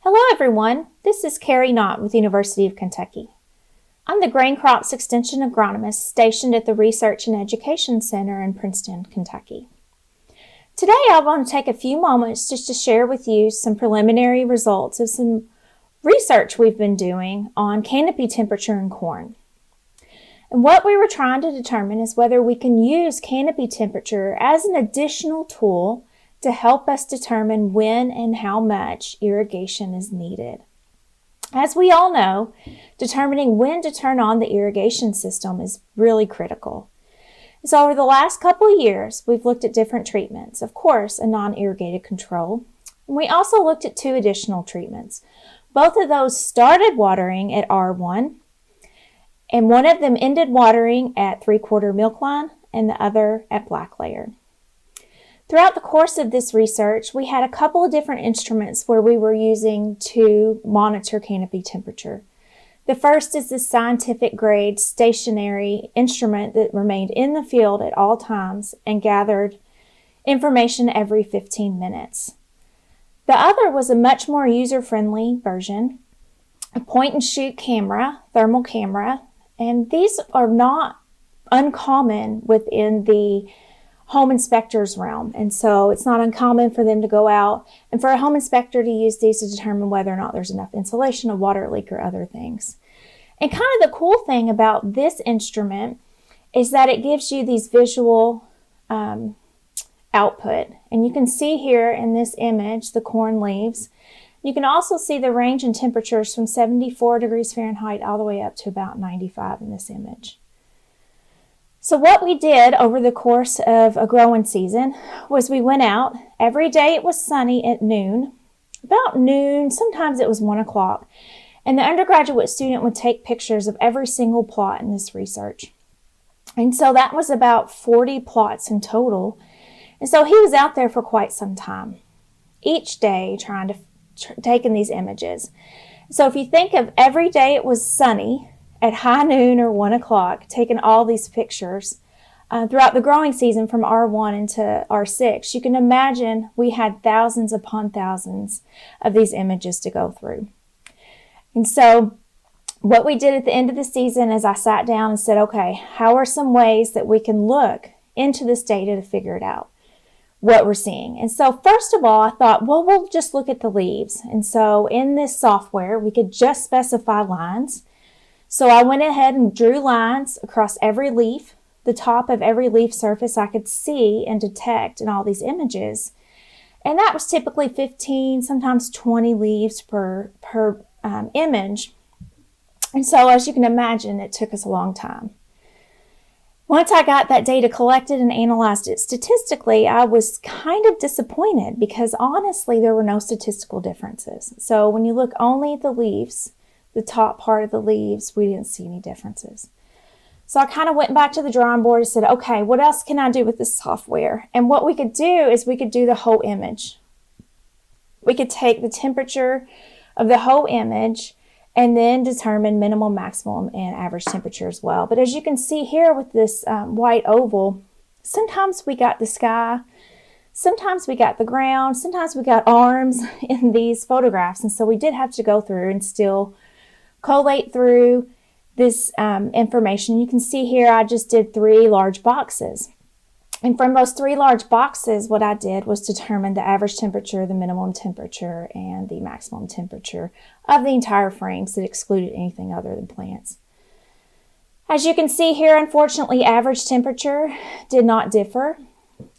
Hello everyone, this is Carrie Knott with the University of Kentucky. I'm the Grain Crops Extension Agronomist stationed at the Research and Education Center in Princeton, Kentucky. Today I want to take a few moments just to share with you some preliminary results of some research we've been doing on canopy temperature in corn. And what we were trying to determine is whether we can use canopy temperature as an additional tool to help us determine when and how much irrigation is needed. As we all know, determining when to turn on the irrigation system is really critical. So over the last couple of years, we've looked at different treatments. Of course, a non-irrigated control. And we also looked at two additional treatments. Both of those started watering at R1, and one of them ended watering at 3/4 milk line and the other at black layer. Throughout the course of this research, we had a couple of different instruments where we were using to monitor canopy temperature. The first is this scientific grade stationary instrument that remained in the field at all times and gathered information every 15 minutes. The other was a much more user-friendly version, a point-and-shoot camera, thermal camera, and these are not uncommon within the home inspector's realm. And so it's not uncommon for them to go out and for a home inspector to use these to determine whether or not there's enough insulation, a water leak, or other things. And kind of the cool thing about this instrument is that it gives you these visual output. And you can see here in this image the corn leaves. You can also see the range in temperatures from 74 degrees Fahrenheit all the way up to about 95 in this image. So what we did over the course of a growing season was we went out. Every day it was sunny at noon. About noon, sometimes it was 1 o'clock. And the undergraduate student would take pictures of every single plot in this research. And so that was about 40 plots in total. And so he was out there for quite some time, each day trying to taking these images. So if you think of every day it was sunny, at high noon or 1 o'clock, taking all these pictures throughout the growing season from R1 into R6, you can imagine we had thousands upon thousands of these images to go through. And so what we did at the end of the season is I sat down and said, okay, how are some ways that we can look into this data to figure it out, what we're seeing? And so first of all, I thought, well, we'll just look at the leaves. And so in this software, we could just specify lines. So I went ahead and drew lines across every leaf. The top of every leaf surface I could see and detect in all these images. And that was typically 15, sometimes 20 leaves per image. And so as you can imagine, it took us a long time. Once I got that data collected and analyzed it statistically, I was kind of disappointed because honestly, there were no statistical differences. So when you look only at the leaves, the top part of the leaves, we didn't see any differences. So I kind of went back to the drawing board and said, okay, what else can I do with this software? And what we could do is we could do the whole image. We could take the temperature of the whole image and then determine minimum, maximum, and average temperature as well. But as you can see here with this white oval, sometimes we got the sky, sometimes we got the ground, sometimes we got arms in these photographs. And so we did have to go through and still collate through this information. You can see here I just did 3 large boxes. And from those 3 large boxes, what I did was determine the average temperature, the minimum temperature, and the maximum temperature of the entire frames that excluded anything other than plants. As you can see here, unfortunately, average temperature did not differ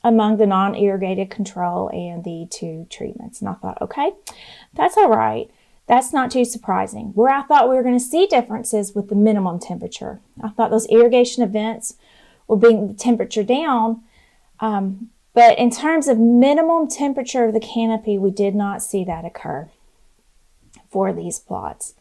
among the non-irrigated control and the 2 treatments. And I thought, okay, that's all right. That's not too surprising. Where I thought we were going to see differences with the minimum temperature. I thought those irrigation events would bring the temperature down, but in terms of minimum temperature of the canopy, we did not see that occur for these plots.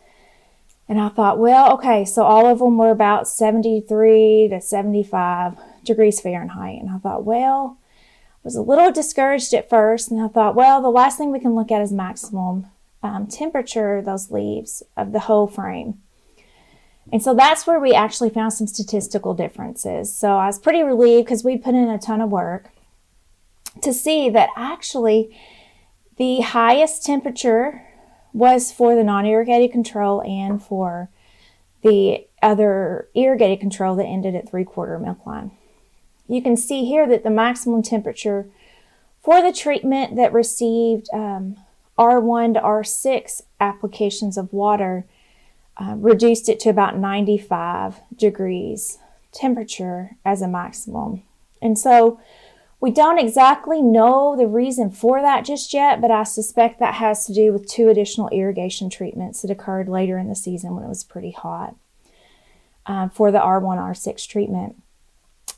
And I thought, well, okay, so all of them were about 73 to 75 degrees Fahrenheit. And I thought, well, I was a little discouraged at first. And I thought, well, the last thing we can look at is maximum temperature, those leaves of the whole frame. And so that's where we actually found some statistical differences. So I was pretty relieved because we put in a ton of work to see that actually the highest temperature was for the non-irrigated control and for the other irrigated control that ended at 3/4 milk line. You can see here that the maximum temperature for the treatment that received R1 to R6 applications of water reduced it to about 95 degrees temperature as a maximum. And so we don't exactly know the reason for that just yet, but I suspect that has to do with 2 additional irrigation treatments that occurred later in the season when it was pretty hot for the R1, R6 treatment.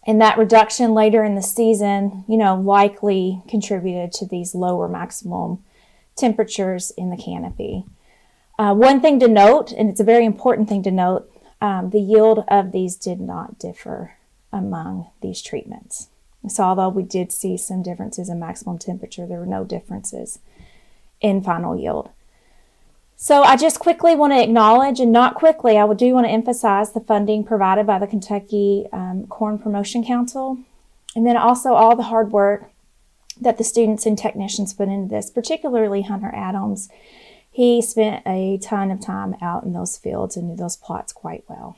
And that reduction later in the season, likely contributed to these lower maximum temperatures in the canopy. One thing to note, and it's a very important thing to note, the yield of these did not differ among these treatments. So although we did see some differences in maximum temperature, there were no differences in final yield. So I just quickly want to acknowledge, and not quickly, I do want to emphasize the funding provided by the Kentucky Corn Promotion Council, and then also all the hard work that the students and technicians put into this, particularly Hunter Adams. He spent a ton of time out in those fields and knew those plots quite well.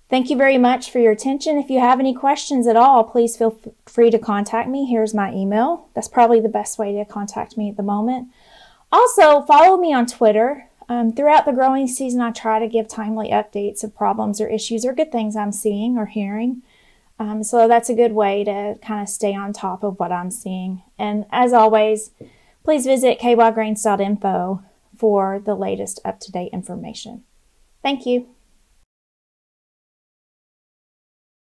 Thank you very much for your attention. If you have any questions at all, please feel free to contact me. Here's my email. That's probably the best way to contact me at the moment. Also, follow me on Twitter. Throughout the growing season, I try to give timely updates of problems or issues or good things I'm seeing or hearing. So that's a good way to kind of stay on top of what I'm seeing. And as always, please visit kygrains.info for the latest up-to-date information. Thank you.